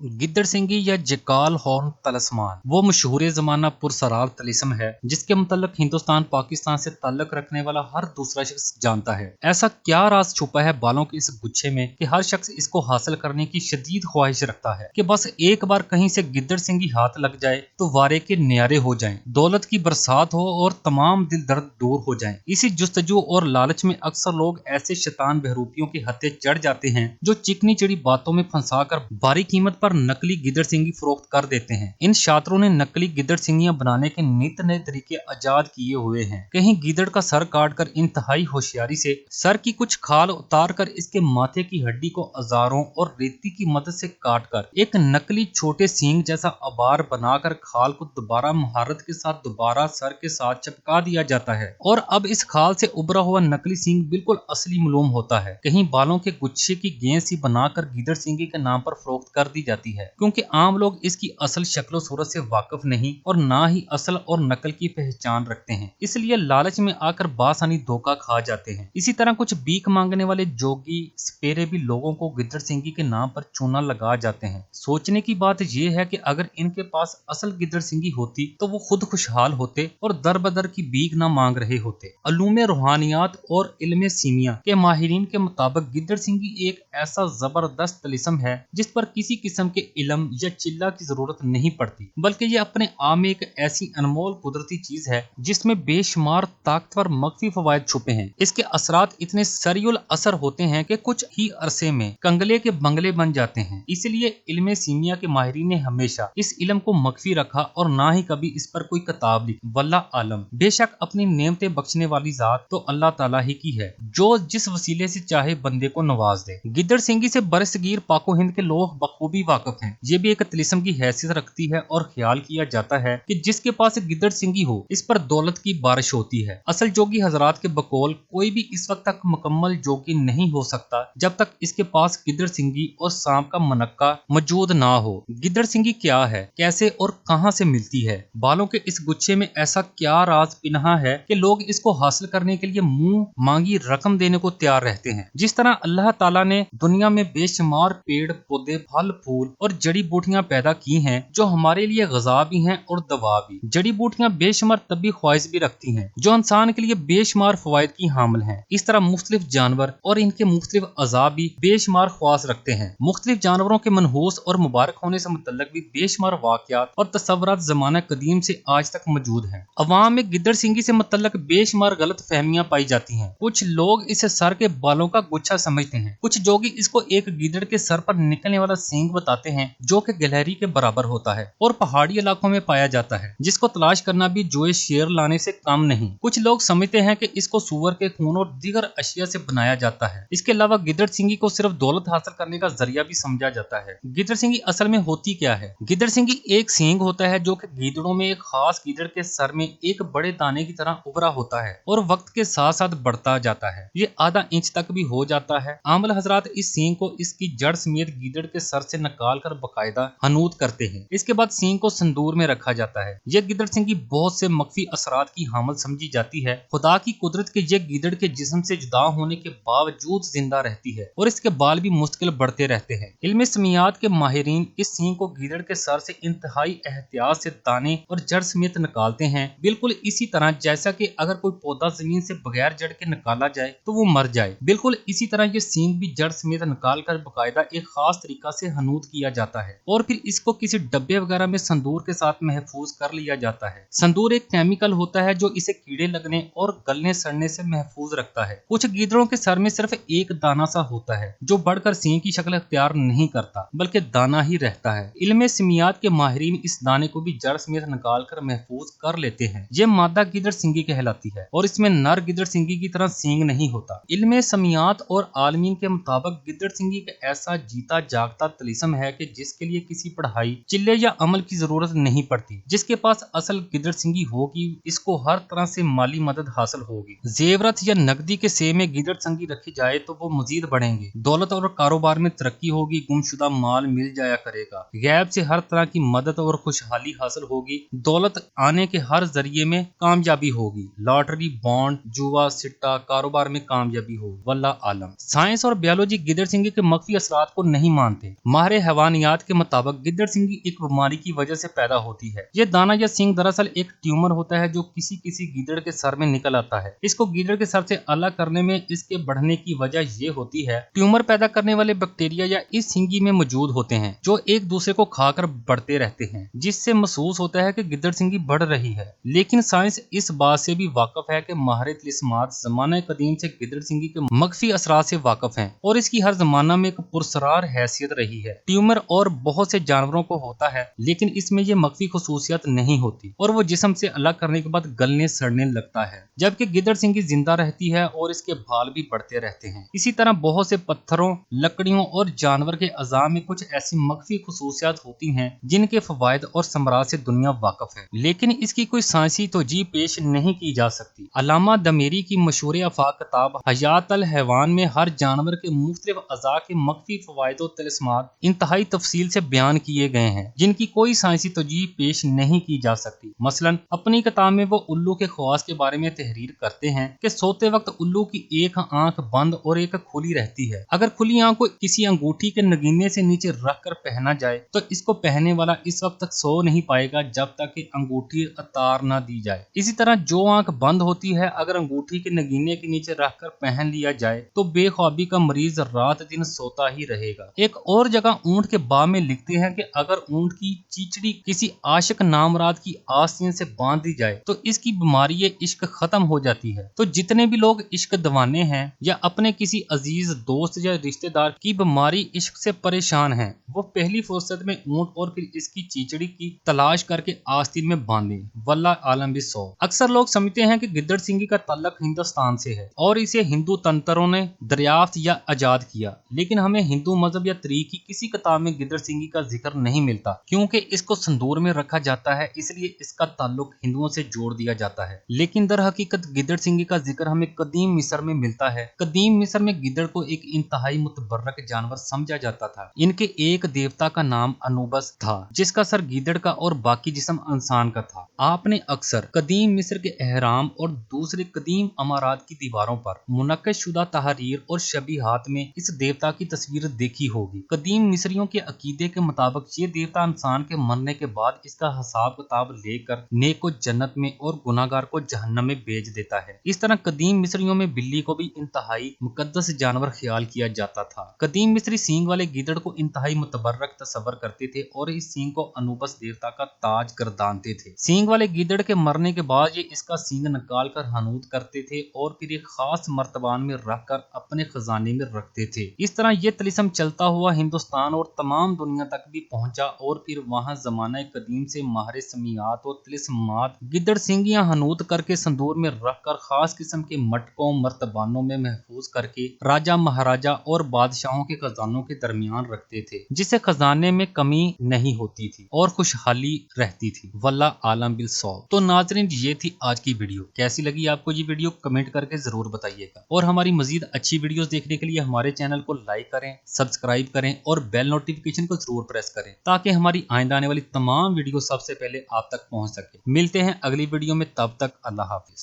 गिद्दड़ सिंगी या जकाल हॉर्न तलिस्मान वो मशहूर ज़माना पुरसरार तलिस्म है जिसके मुतल्लिक हिंदुस्तान पाकिस्तान से ताल्लुक रखने वाला हर दूसरा शख्स जानता है। ऐसा क्या राज छुपा है बालों के इस गुच्छे में कि हर शख्स इसको हासिल करने की शदीद ख्वाहिश रखता है कि बस एक बार कहीं से गिद्दड़ सिंगी हाथ लग जाए तो वारे के न्यारे हो जाएं, दौलत की बरसात हो और तमाम दिल दर्द दूर हो जाएं। इसी जुस्तजू और लालच में अक्सर लोग ऐसे शैतान बहरूपियों के हत्थे चढ़ जाते हैं जो चिकनी चिड़ी बातों में फंसा कर भारी कीमत पर नकली गिद्दड़ सिंगी फरोख्त कर देते हैं। इन शातरों ने नकली गिद्दड़ सिंगियां बनाने के नित नए तरीके आजाद किए हुए हैं। कहीं गिद्दड़ का सर काट कर इंतहाई होशियारी से सर की कुछ खाल उतार कर इसके माथे की हड्डी को औजारों और रेती की मदद से काट कर एक नकली छोटे सींग जैसा आबार बनाकर खाल को दोबारा महारत के साथ दोबारा सर के साथ चिपका दिया जाता है और अब इस खाल से उभरा हुआ नकली सींग बिल्कुल असली मालूम होता है। कहीं बालों के गुच्छे की गेंद सी बनाकर गिद्दड़ सिंगी के नाम पर फरोख्त कर दी जाती है क्योंकि आम लोग इसकी असल शक्ल सूरत से वाकिफ नहीं और ना ही असल और नकल की पहचान रखते हैं, इसलिए लालच में आकर बासानी धोखा खा जाते हैं। इसी तरह कुछ भीख मांगने वाले जोगी सपेरे भी लोगों को गिद्दड़ सिंगी के नाम पर चूना लगा जाते हैं। सोचने की बात यह है कि अगर इनके पास असल गिद्दड़ सिंगी होती तो वो खुद खुशहाल होते और दर बदर की भीख ना मांग रहे होते। अलूमे रूहानियात और इल्मे सीमिया के माहिरीन के मुताबिक गिद्दड़ सिंगी एक ऐसा जबरदस्त तलिस्म है जिस पर किसी किस्म के इल्म या चिल्ला की जरूरत नहीं पड़ती, बल्कि ये अपने आप में एक ऐसी अनमोल कुदरती चीज है जिसमें बेशुमार ताकतवर मख्फी फवायद छुपे हैं। इसके असरात इतने सरियुल असर होते हैं कि कुछ ही अरसे में कंगले के बंगले बन जाते हैं। इसलिए इल्मे सीमिया के माहिरीन ने हमेशा इस इल्म को मख्फी रखा और ना ही कभी इस पर कोई किताब लिखी। वल्लाह आलम, बेशक अपनी नेमतें बख्शने वाली जात तो अल्लाह ताला ही की है जो जिस वसीले से चाहे बंदे को नवाज दे। गिद्दड़ सिंगी से बरसगीर पाको हिंद के लोग बखूबी वाकिफ हैं। ये भी एक तिलिस्म की हैसियत रखती है और ख्याल किया जाता है कि जिसके पास गिद्दड़ सिंगी हो इस पर दौलत की बारिश होती है। असल जोगी हजरात के बकौल कोई भी इस वक्त तक मुकम्मल जोगी नहीं हो सकता जब तक इसके पास गिद्दड़ सिंगी और सांप का मनक्का मौजूद ना हो। गिद्दड़ सिंगी क्या है, कैसे और कहां से मिलती है? बालों के इस गुच्छे में ऐसा क्या राज पिन्हा है कि लोग इसको हासिल करने के लिए मुंह मांगी रकम देने को तैयार रहते हैं। जिस तरह अल्लाह ताला ने दुनिया में बेशुमार पेड़ पौधे फल फूल और जड़ी बूटियां पैदा की हैं जो हमारे लिए ग़िज़ा भी हैं और दवा भी। जड़ी बूटियां बेशुमार तबी ख्वाहिश भी रखती हैं जो इंसान के लिए बेशुमार फवायद की हामिल हैं। इस तरह मुख्तलिफ जानवर और इनके मुख्तलिफ अज़ा भी बेशुमार ख्वास रखते हैं। मुख्तलिफ जानवरों के मनहूस और मुबारक होने से मुतल्लिक भी बेशुमार वाक़यात और तसव्वुरात ज़माना कदीम से आज तक मौजूद हैं। अवाम में गिद्दड़ सिंगी से मुतल्लिक बेशुमार गलत फहमियां पाई जाती हैं। कुछ लोग इसे सर के बालों का गुच्छा समझते हैं, कुछ जोगी इसको एक गिद्दड़ के सर पर निकलने वाला सींग बताते हैं जो कि गिलहरी के बराबर होता है और पहाड़ी इलाकों में पाया जाता है, जिसको तलाश करना भी जोए शेर लाने से कम नहीं। कुछ लोग समझते हैं कि इसको सूअर के खून और दीगर अशिया से बनाया जाता है। इसके अलावा गिद्दड़ सिंगी को सिर्फ दौलत हासिल करने का जरिया भी समझा जाता है। गिद्दड़ सिंगी असल में होती क्या है? गिद्दड़ सिंगी एक सींग होता है जो कि गिद्दड़ों में एक खास गिद्दड़ के सर में एक बड़े दाने की तरह उभरा होता है और वक्त के साथ साथ बढ़ता जाता है। ये आधा इंच तक भी हो जाता है। आमल हजरात इस सींग को इसकी जड़ समेत गिद्दड़ के सर से निकाल कर बाकायदा हनूत करते हैं। इसके बाद सींग को संदूर में रखा जाता है। यह गिद्दड़ सिंगी बहुत से मख्फी असरात की हामिल समझी जाती है। खुदा की कुदरत के यह गिद्दड़ के जिस्म से जुदा होने के बावजूद जिंदा रहती है और इसके बाल भी मुस्तकिल बढ़ते रहते हैं। इल्मे समियात के माहिरीन इस सींग को गिद्दड़ के सर से इंतहाई एहतियात से दाने और जड़ समेत निकालते हैं, बिल्कुल इसी तरह जैसा कि अगर कोई पौधा जमीन से बगैर जड़ के निकाला जाए तो वो मर जाए। बिल्कुल इसी तरह ये सींग भी जड़ समेत निकाल कर बाकायदा एक खास तरीका से हनूत किया जाता है और फिर इसको किसी डब्बे वगैरह में संदूर के साथ महफूज कर लिया जाता है। संदूर एक केमिकल होता है जो इसे कीड़े लगने और गलने सड़ने से महफूज रखता है। कुछ गिद्दड़ों के सर में सिर्फ एक दाना सा होता है जो बढ़कर सींग की शक्ल अख्तियार नहीं करता बल्कि दाना ही रहता है। इल्मे सिमियात के माहिरीन इस दाने को भी जड़ समेत निकाल कर महफूज कर लेते हैं। ये मादा गिद्दड़ सिंगी कहलाती है और इसमें नर गिद्दड़ सिंगी की तरह सींग नहीं होता। इल्मे समियात और आलमीन के मुताबिक गिद्दड़ सिंगी एक ऐसा जीता जागता तलिस्म है कि जिसके लिए किसी पढ़ाई चिल्ले या अमल की जरूरत नहीं पड़ती। जिसके पास असल गिद्दड़ सिंगी होगी इसको हर तरह से माली मदद हासिल होगी। जेवरत या नकदी के सेब में गिद्दड़ सिंगी रखी जाए तो वो मजीद बढ़ेंगे। दौलत और कारोबार में तरक्की होगी, गुमशुदा माल मिल जाया करेगा, गैब से हर तरह की मदद और खुशहाली हासिल होगी, दौलत आने के हर जरिए में कामयाबी होगी, लॉटरी बॉन्ड जुआ सिट्टा कारोबार में कामयाबी होगी। वल्लाह आलम। साइंस और बायोलॉजी गिद्दड़ सिंगी के मख्फी असरात को नहीं मानते। माहिर हैवानियात के मुताबिक गिद्दड़ सिंगी एक बीमारी की वजह से पैदा होती है। ये दाना या सिंग दरअसल एक ट्यूमर होता है जो किसी किसी गिद्दड़ के सर में निकल आता है। इसको गिद्दड़ के सर से अलग करने में इसके बढ़ने की वजह ये होती है, ट्यूमर पैदा करने वाले बैक्टीरिया या इस सिंगी में मौजूद होते हैं जो एक दूसरे को खाकर बढ़ते रहते हैं, जिससे महसूस होता है कि गिद्दड़ सिंगी बढ़ रही है। लेकिन साइंस इस बात से भी वाकिफ है कि माहिर तिलिस्मात ज़माने कदीम से गिद्दड़ सिंगी के मख्फी असरात से वाकिफ हैं और इसकी हर जमाना में एक पुरसरार हैसियत रही है। ट्यूमर और बहुत से जानवरों को होता है, लेकिन इसमें ये मख्फी खुसूसियत नहीं होती और वो जिस्म से अलग करने के बाद गलने सड़ने लगता है, जबकि गिद्दड़ सिंगी जिंदा रहती है और इसके बाल भी बढ़ते रहते हैं। इसी तरह बहुत से पत्थरों, लकड़ियों और जानवर के अज़ा में कुछ ऐसी मख्फी खुसूसियत होती हैं जिनके फवायद और समरात से दुनिया वाकिफ है, लेकिन इसकी कोई साइंसी तौजीह पेश नहीं की जा सकती। अल्लामा दमेरी की मशहूर आफाक किताब हयात अल हैवान में हर जानवर के मुख्तलिफ अज़ा के मख्फी फवायद और तिलिस्मात इंतहाई तफसील से बयान किए गए हैं, जिनकी कोई साइंसी तौजीह पेश नहीं की जा सकती। मसलन अपनी किताब में वो उल्लू के ख्वास के बारे में तहरीर करते हैं कि सोते वक्त उल्लू की एक आंख बंद और एक खुली रहती है। अगर खुली आंख को किसी अंगूठी के नगीने से नीचे रख कर पहना जाए तो इसको पहनने वाला इस वक्त तक सो नहीं पाएगा जब तक कि अंगूठी उतार न दी जाए। इसी तरह जो आंख बंद होती है, अगर अंगूठी के नगीने के नीचे रखकर पहन लिया जाए तो बेख्वाबी का मरीज रात दिन सोता ही रहेगा। एक और जगह ऊंट के बाब में लिखते हैं कि अगर ऊंट की चीचड़ी किसी आशिक नामराद की आस्तीन से बांध दी जाए तो इसकी बीमारी इश्क खत्म हो जाती है। तो जितने भी लोग इश्क दीवाने हैं या अपने किसी अजीज दोस्त या रिश्तेदार की बीमारी इश्क से परेशान हैं, वो पहली फुर्सत में ऊंट और फिर इसकी चीचड़ी की तलाश करके आस्तीन में बांधे। वल्लाह आलम बिस्सौ। अक्सर लोग समझते हैं कि गिद्दड़ सिंगी का तल्लक हिंदुस्तान से है और इसे हिंदू तंत्रों ने दरियाफ्त या आजाद किया, लेकिन हमें हिंदू मजहब या तरीक की किसी किताब में गिद्दड़ सिंगी का जिक्र नहीं मिलता, क्योंकि इसको संदूर में रखा जाता है, इसलिए इसका ताल्लुक हिंदुओं से जोड़ दिया जाता है। लेकिन दर हकीकत गिद्दड़ सिंगी का जिक्र हमें कदीम मिस्र में मिलता है। कदीम मिस्र में गिद्दड़ को एक इंतहाई मुतबर्रक जानवर समझा जाता था। इनके एक देवता का नाम अनुबस था, जिसका सर गिद्दड़ का और बाकी जिस्म इंसान का था। आपने अक्सर कदीम मिस्र के एहराम और दूसरे कदीम अमारात की दीवारों पर मुनक्कश शुदा तहरीर और शबीहात में इस देवता की तस्वीर देखी होगी। कदीम मिस्रियों के अकीदे के मुताबिक ये देवता इंसान के मरने के बाद इसका हिसाब किताब लेकर नेक को जन्नत में और गुनाहगार को जहन्नम में भेज देता है। इस तरह कदीम मिस्रियों में बिल्ली को भी इंतहाई मुकद्दस जानवर ख्याल किया जाता था। कदीम मिस्री सींग वाले गिद्दड़ को इंतहाई मुतबर्रक तस्वर करते थे और इस सींग को अनुबस देवता का ताज गर्दानते थे। सींग वाले गिद्दड़ के मरने के बाद ये इसका सींग निकाल कर हनूत करते थे और फिर एक खास मर्तबान में रखकर अपने खजाने में रखते थे। इस तरह ये तिलिस्म चलता हुआ हिंदुस्तान और तमाम दुनिया तक भी पहुंचा और फिर वहां जमाना कदीम से माहिर समियात और तिलिस्मात गिद्दड़ सिंगियां हनूत करके संदूर में रखकर खास किस्म के मटकों मर्तबानों में महफूज करके राजा महाराजा और बादशाहों के खजानों के दरमियान रखते थे, जिससे खजाने में कमी नहीं होती थी और खुशहाली रहती थी। वल्लाह आलम बिस्सौब। तो नाज़रीन, ये थी आज की वीडियो। कैसी लगी आपको ये वीडियो कमेंट करके जरूर बताइएगा और हमारी मजीद अच्छी वीडियोस देखने के लिए हमारे चैनल को लाइक करें, सब्सक्राइब करें और बेल नोटिफिकेशन को जरूर प्रेस करें ताकि हमारी आइंदा आने वाली तमाम वीडियो सबसे पहले आप तक पहुंच सके। मिलते हैं अगली वीडियो में, तब तक अल्लाह हाफिज।